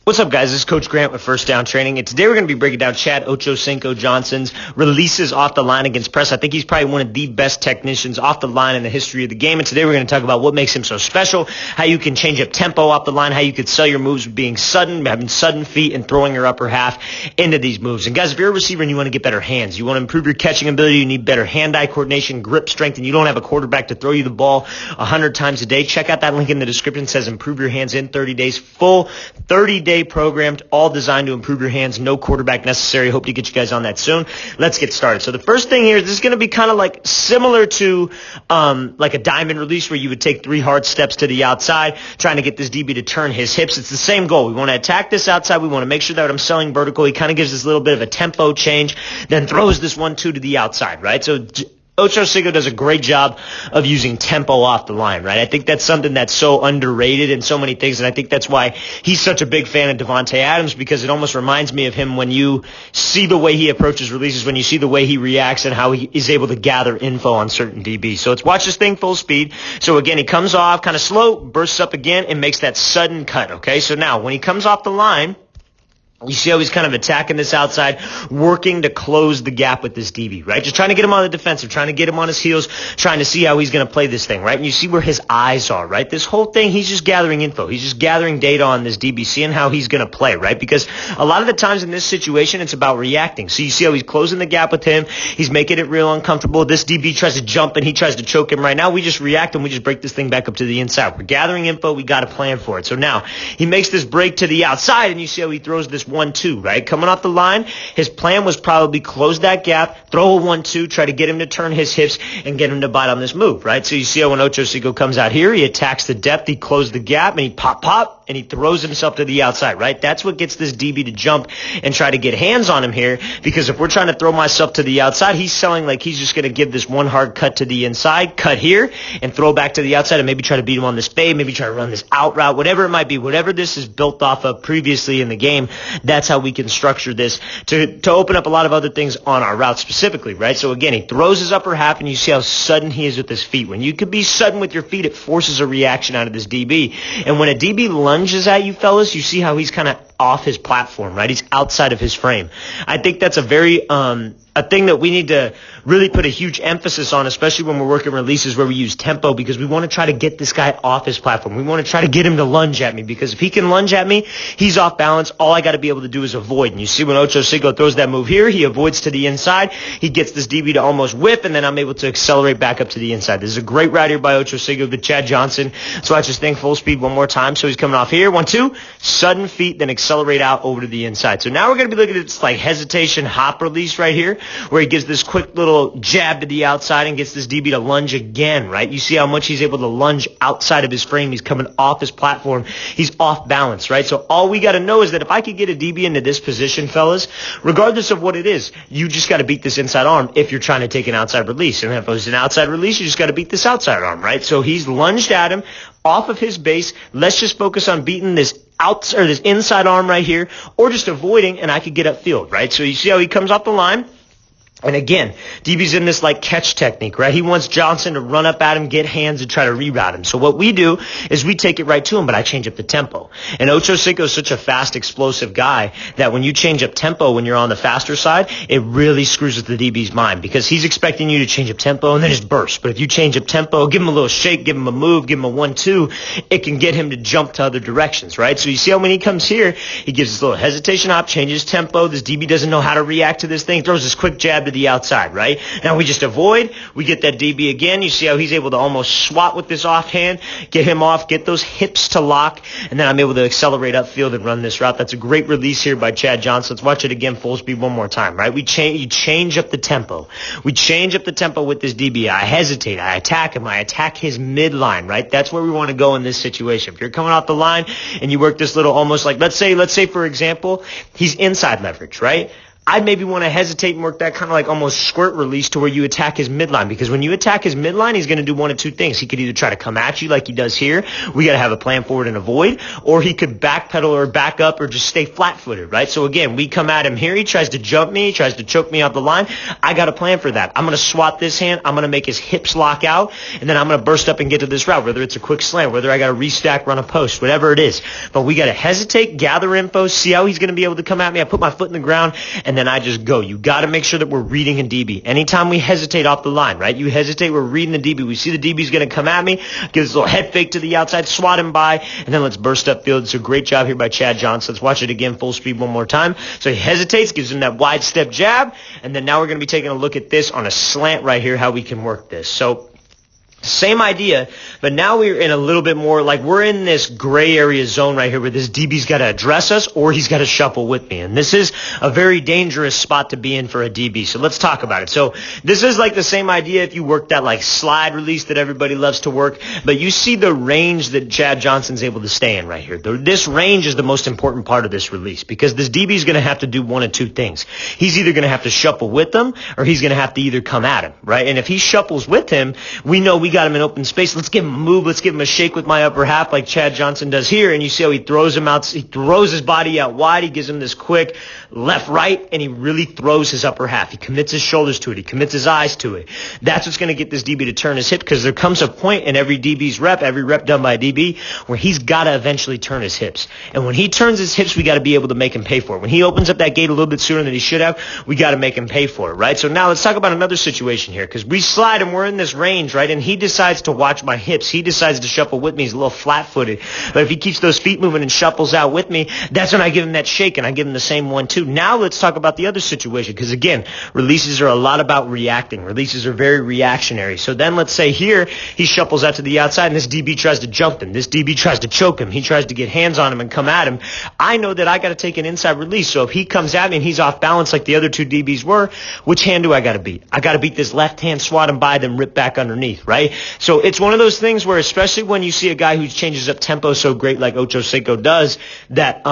What's up, guys? This is Coach Grant with First Down Training, and today we're going to be breaking down Chad OCHO CINCO Johnson's releases off the line against press. I think he's probably one of the best technicians off the line in the history of the game, and today we're going to talk about what makes him so special, how you can change up tempo off the line, how you could sell your moves with being sudden, having sudden feet, and throwing your upper half into these moves. And guys, if you're a receiver and you want to get better hands, you want to improve your catching ability, you need better hand-eye coordination, grip strength, and you don't have a quarterback to throw you the ball 100 times a day, check out that link in the description. It says improve your hands in 30 days, full 30-day program, all designed to improve your hands, no quarterback necessary. Hope to get you guys on that soon. Let's get started. So the first thing here is this is going to be kind of like similar to like a diamond release where you would take 3 hard steps to the outside, trying to get this DB to turn his hips. It's the same goal. We want to attack this outside. We want to make sure that I'm selling vertical. He kind of gives this little bit of a tempo change, then throws this 1-2 to the outside, right? So Ocho Cinco does a great job of using tempo off the line, right? I think that's something that's so underrated in so many things, and I think that's why he's such a big fan of Devontae Adams, because it almost reminds me of him when you see the way he approaches releases, when you see the way he reacts and how he is able to gather info on certain DBs. So let's watch this thing full speed. So again, he comes off kind of slow, bursts up again, and makes that sudden cut, okay? So now when he comes off the line, you see how he's kind of attacking this outside, working to close the gap with this DB, right? Just trying to get him on the defensive, trying to get him on his heels, trying to see how he's going to play this thing, right? And you see where his eyes are, right? This whole thing, he's just gathering info. He's just gathering data on this DB, seeing how he's going to play, right? Because a lot of the times in this situation, it's about reacting. So you see how he's closing the gap with him. He's making it real uncomfortable. This DB tries to jump and he tries to choke him right now. We just react and we just break this thing back up to the inside. We're gathering info. We got a plan for it. So now he makes this break to the outside and you see how he throws this 1-2, right? Coming off the line, his plan was probably close that gap, throw a 1-2, try to get him to turn his hips and get him to bite on this move, right? So you see how when Ocho Cinco comes out here, he attacks the depth, he closed the gap, and he pop, and he throws himself to the outside, right? That's what gets this DB to jump and try to get hands on him here, because if we're trying to throw myself to the outside, he's selling like he's just going to give this one hard cut to the inside, cut here, and throw back to the outside and maybe try to beat him on this fade, maybe try to run this out route, whatever it might be, whatever this is built off of previously in the game, that's how we can structure this to open up a lot of other things on our route specifically, right? So again, he throws his upper half and you see how sudden he is with his feet. When you could be sudden with your feet, it forces a reaction out of this DB. And when a DB lunges at you, fellas, you see how he's kind of off his platform, right? He's outside of his frame. I think that's a very a thing that we need to really put a huge emphasis on, especially when we're working releases where we use tempo, because we want to try to get this guy off his platform. We want to try to get him to lunge at me, because if he can lunge at me, he's off balance. All I got to be able to do is avoid. And you see when Ocho Cinco throws that move here, he avoids to the inside. He gets this DB to almost whip, and then I'm able to accelerate back up to the inside. This is a great route here by Ocho Cinco to Chad Johnson. So watch this thing full speed one more time. So he's coming off here, 1-2, sudden feet, then accelerate out over to the inside. So now we're going to be looking at this like hesitation hop release right here, where he gives this quick little jab to the outside and gets this DB to lunge again, right? You see how much he's able to lunge outside of his frame. He's coming off his platform. He's off balance, right? So all we got to know is that if I could get a DB into this position, fellas, regardless of what it is, you just got to beat this inside arm if you're trying to take an outside release. And if it was an outside release, you just got to beat this outside arm, right? So he's lunged at him off of his base. Let's just focus on beating this this inside arm right here, or just avoiding, and I could get upfield, right? So you see how he comes off the line. And again, DB's in this like catch technique, right? He wants Johnson to run up at him, get hands, and try to reroute him. So what we do is we take it right to him, but I change up the tempo. And Ocho Cinco is such a fast, explosive guy that when you change up tempo when you're on the faster side, it really screws with the DB's mind, because he's expecting you to change up tempo and then just burst. But if you change up tempo, give him a little shake, give him a move, give him a 1-2, it can get him to jump to other directions, right? So you see how when he comes here, he gives this little hesitation hop, changes tempo. This DB doesn't know how to react to this thing, throws this quick jab to the outside, right? Now we just avoid, we get that DB again. You see how he's able to almost swat with this offhand, get him off, get those hips to lock, and then I'm able to accelerate upfield and run this route. That's a great release here by Chad Johnson. Let's watch it again full speed one more time, right? You change up the tempo. We change up the tempo with this DB. I hesitate, I attack him, I attack his midline, right? That's where we want to go in this situation. If you're coming off the line and you work this little almost like, let's say for example, he's inside leverage, right? I'd maybe want to hesitate and work that kind of like almost squirt release to where you attack his midline, because when you attack his midline, he's going to do one of two things. He could either try to come at you like he does here. We got to have a plan forward and avoid, or he could backpedal or back up or just stay flat-footed, right? So again, we come at him here. He tries to jump me, he tries to choke me off the line. I got a plan for that. I'm going to swat this hand. I'm going to make his hips lock out, and then I'm going to burst up and get to this route, whether it's a quick slam, whether I got to restack, run a post, whatever it is. But we got to hesitate, gather info, see how he's going to be able to come at me. I put my foot in the ground, and then I just go. You got to make sure that we're reading a DB. Anytime we hesitate off the line, right? You hesitate, we're reading the DB. We see the DB's going to come at me, give this little head fake to the outside, swat him by, and then let's burst up field. It's a great job here by Chad Johnson. Let's watch it again, full speed one more time. So he hesitates, gives him that wide step jab, and then now we're going to be taking a look at this on a slant right here, how we can work this. So same idea, but now we're in a little bit more like we're in this gray area zone right here where this DB's got to address us or he's got to shuffle with me. And this is a very dangerous spot to be in for a DB. So let's talk about it. So this is like the same idea if you work that like slide release that everybody loves to work, but you see the range that Chad Johnson's able to stay in right here. This range is the most important part of this release because this DB is going to have to do one of two things. He's either going to have to shuffle with them or he's going to have to either come at him, right? And if he shuffles with him, we know we got him in open space. Let's give him a move. Let's give him a shake with my upper half like Chad Johnson does here. And you see how he throws him out. He throws his body out wide. He gives him this quick left, right, and he really throws his upper half. He commits his shoulders to it. He commits his eyes to it. That's what's going to get this DB to turn his hip because there comes a point in every DB's rep, every rep done by a DB, where he's got to eventually turn his hips. And when he turns his hips, we got to be able to make him pay for it. When he opens up that gate a little bit sooner than he should have, we got to make him pay for it, right? So now let's talk about another situation here because we slide and we're in this range, right? And he decides to watch my hips. He decides to shuffle with me. He's a little flat-footed. But if he keeps those feet moving and shuffles out with me, that's when I give him that shake, and I give him the same one too. Now let's talk about the other situation because, again, releases are a lot about reacting. Releases are very reactionary. So then let's say here he shuffles out to the outside, and this DB tries to jump him. This DB tries to choke him. He tries to get hands on him and come at him. I know that I got to take an inside release. So if he comes at me and he's off balance like the other two DBs were, which hand do I got to beat? I got to beat this left hand, swat him by, then rip back underneath, right? So it's one of those things where, especially when you see a guy who changes up tempo so great like OCHO CINCO does, that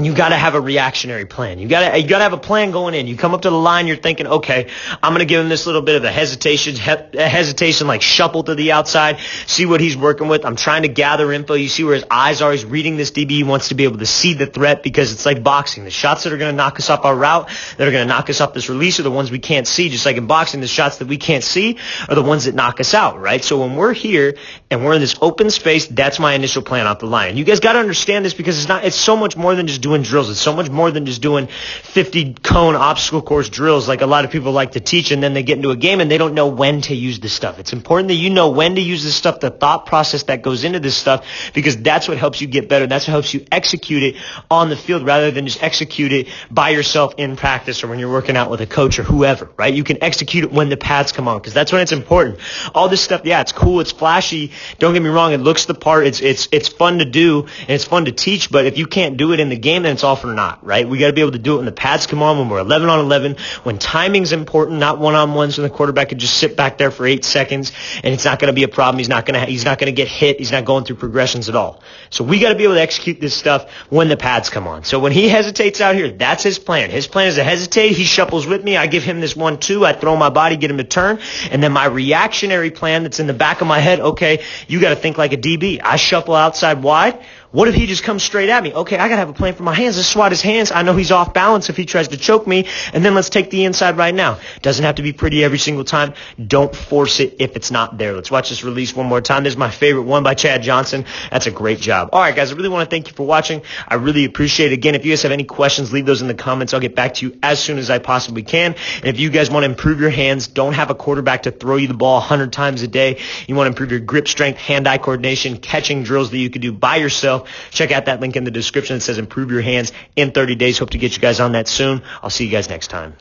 you got to have a reactionary plan. You got to have a plan going in. You come up to the line, you're thinking, okay, I'm going to give him this little bit of a hesitation, like shuffle to the outside, see what he's working with. I'm trying to gather info. You see where his eyes are. He's reading this DB. He wants to be able to see the threat because it's like boxing. The shots that are going to knock us off our route, that are going to knock us off this release, are the ones we can't see. Just like in boxing, the shots that we can't see are the ones that knock us out, right? So when we're here and we're in this open space, that's my initial plan off the line. You guys got to understand this because it's so much more than just doing drills. It's so much more than just doing 50 cone obstacle course drills like a lot of people like to teach, and then they get into a game and they don't know when to use this stuff. It's important that you know when to use this stuff, the thought process that goes into this stuff, because that's what helps you get better. That's what helps you execute it on the field rather than just execute it by yourself in practice or when you're working out with a coach or whoever, right? You can execute it when the pads come on because that's when it's important. All this stuff, yeah, it's cool, it's flashy. Don't get me wrong, it looks the part. It's fun to do and it's fun to teach, but if you can't do it in the game, then it's all for naught, right? We got to be able to do it when the pads come on, when we're 11 on 11, when timing's important, not one-on-ones when the quarterback can just sit back there for 8 seconds and it's not going to be a problem. He's not going to get hit. He's not going through progressions at all. So we got to be able to execute this stuff when the pads come on. So when he hesitates out here, that's his plan. His plan is to hesitate. He shuffles with me. I give him this 1-2. I throw my body, get him to turn. And then my reactionary plan that's in the back of my head, okay, you got to think like a DB. I shuffle outside wide. What if he just comes straight at me? Okay, I got to have a plan for my hands. Let's swat his hands. I know he's off balance if he tries to choke me. And then let's take the inside right now. Doesn't have to be pretty every single time. Don't force it if it's not there. Let's watch this release one more time. This is my favorite one by Chad Johnson. That's a great job. All right, guys, I really want to thank you for watching. I really appreciate it. Again, if you guys have any questions, leave those in the comments. I'll get back to you as soon as I possibly can. And if you guys want to improve your hands, don't have a quarterback to throw you the ball 100 times a day. You want to improve your grip strength, hand-eye coordination, catching drills that you can do by yourself. Check out that link in the description that says improve your hands in 30 days. Hope to get you guys on that soon. I'll see you guys next time.